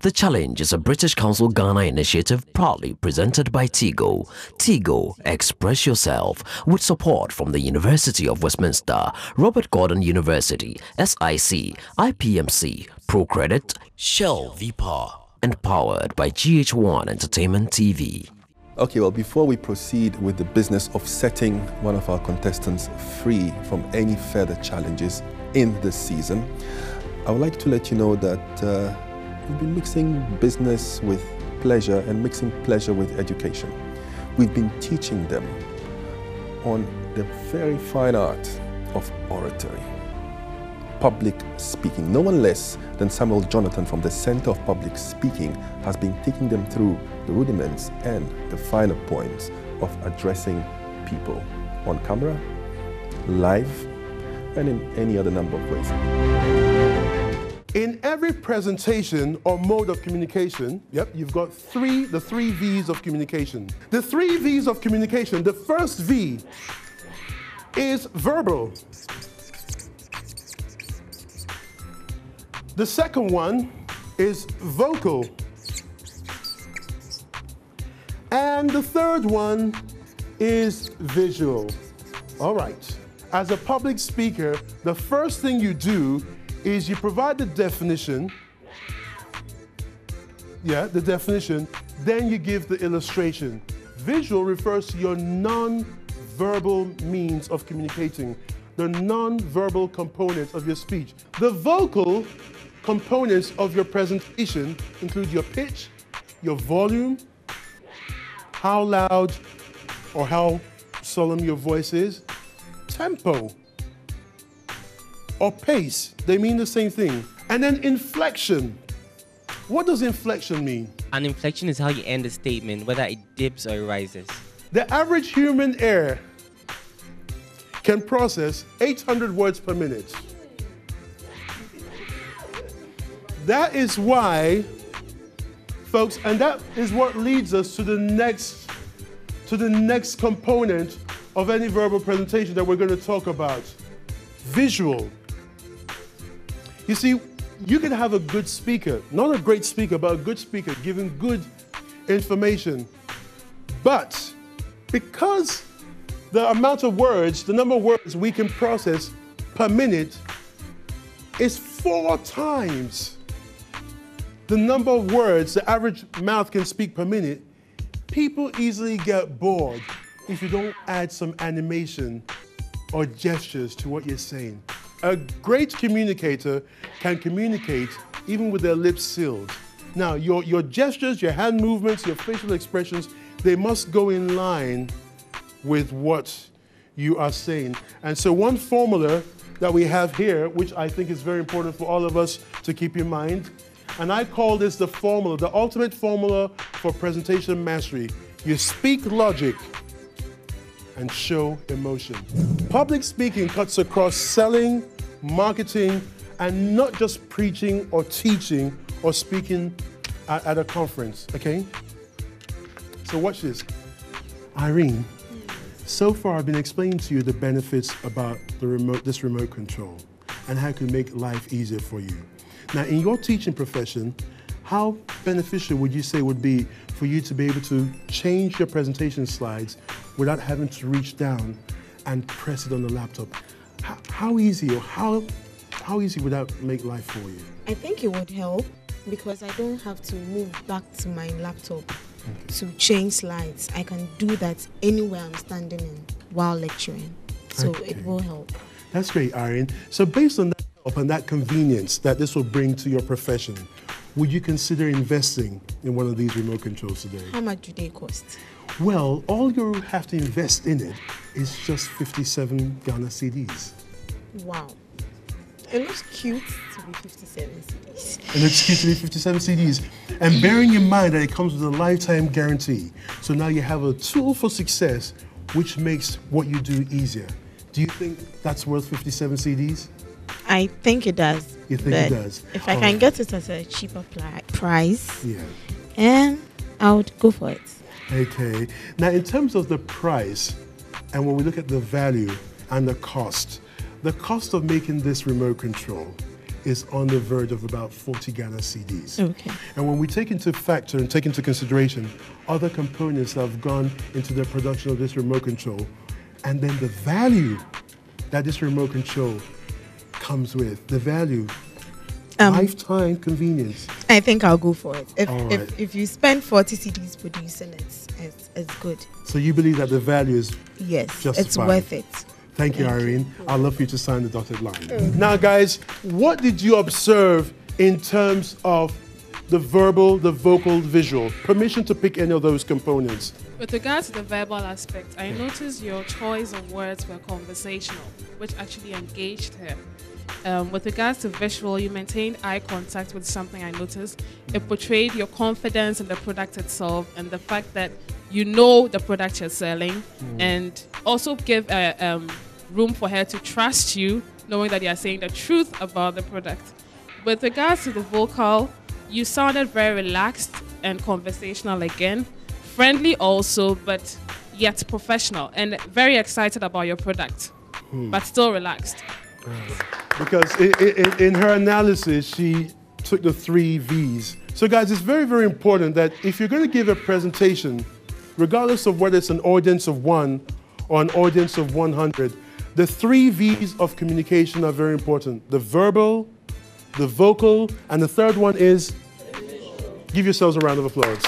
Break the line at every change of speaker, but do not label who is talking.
The Challenge is a British Council Ghana initiative proudly presented by TIGO. TIGO, Express Yourself, with support from the University of Westminster, Robert Gordon University, SIC, IPMC, ProCredit, Shell V-Power, and powered by GH1 Entertainment TV.
Okay, well, before we proceed with the business of setting one of our contestants free from any further challenges in this season, I would like to let you know that we've been mixing business with pleasure and mixing pleasure with education. We've been teaching them on the very fine art of oratory, public speaking. No one less than Samuel Jonathan from the Center of Public Speaking has been taking them through the rudiments and the finer points of addressing people on camera, live, and in any other number of ways.
In every presentation or mode of communication, you've got the three V's of communication. The three V's of communication, the first V is verbal. The second one is vocal. And the third one is visual. All right. As a public speaker, the first thing you do is you provide the definition, the definition, then you give the illustration. Visual refers to your non-verbal means of communicating, the non-verbal components of your speech. The vocal components of your presentation include your pitch, your volume, how loud or how solemn your voice is, tempo, or pace, they mean the same thing. And then inflection. What does inflection mean?
An inflection is how you end a statement, whether it dips or rises.
The average human ear can process 800 words per minute. That is why, folks, and that is what leads us to the next component of any verbal presentation that we're going to talk about. Visual. You see, you can have a good speaker, not a great speaker, but a good speaker giving good information. But because the amount of words, the number of words we can process per minute is 4 times the number of words the average mouth can speak per minute, people easily get bored if you don't add some animation or gestures to what you're saying. A great communicator can communicate even with their lips sealed. Now, your gestures, your hand movements, your facial expressions, they must go in line with what you are saying. And so one formula that we have here, which I think is very important for all of us to keep in mind, and I call this the formula, the ultimate formula for presentation mastery. You speak logic and show emotion. Public speaking cuts across selling, marketing, and not just preaching or teaching or speaking at a conference, okay? So watch this. Irene, so far I've been explaining to you the benefits about this remote control and how it can make life easier for you. Now, in your teaching profession, how beneficial would you say would be for you to be able to change your presentation slides without having to reach down and press it on the laptop? How easy or how easy would that make life for you?
I think it would help because I don't have to move back to my laptop to change slides. I can do that anywhere I'm standing in while lecturing. So it will help.
That's great, Irene. So based on that help and that convenience that this will bring to your profession, would you consider investing in one of these remote controls today?
How much do they cost?
Well, all you have to invest in it is just 57 Ghana cedis.
Wow. It looks cute to be 57 cedis.
It looks cute to be 57 cedis. And bearing in mind that it comes with a lifetime guarantee. So now you have a tool for success which makes what you do easier. Do you think that's worth 57 cedis?
I think it does.
You think it does?
If I can get it at a cheaper price,
yeah,
and I would go for it.
Okay. Now, in terms of the price, and when we look at the value and the cost of making this remote control is on the verge of about 40 Ghana cedis.
Okay.
And when we take into factor and take into consideration other components that have gone into the production of this remote control, and then the value that this remote control comes with, the value, lifetime convenience.
I think I'll go for it.
All right.
If you spend 40 CDs producing it, it's good.
So you believe that the value is
Yes,
justified.
it's worth it.
Thank you, Irene. I'd love for you to sign the dotted line. Now, guys, what did you observe in terms of the verbal, the vocal, visual? Permission to pick any of those components.
With regards to the verbal aspect, I noticed your choice of words were conversational, which actually engaged her. With regards to visual, you maintained eye contact with something I noticed. It portrayed your confidence in the product itself and the fact that you know the product you're selling, and also give room for her to trust you, knowing that you are saying the truth about the product. With regards to the vocal, you sounded very relaxed and conversational again, friendly also, but yet professional, and very excited about your product, but still relaxed.
Because in her analysis, she took the 3 V's. So guys, it's very, very important that if you're going to give a presentation, regardless of whether it's an audience of 1 or an audience of 100, the 3 V's of communication are very important. The verbal, the vocal, and the third one is, give yourselves a round of applause.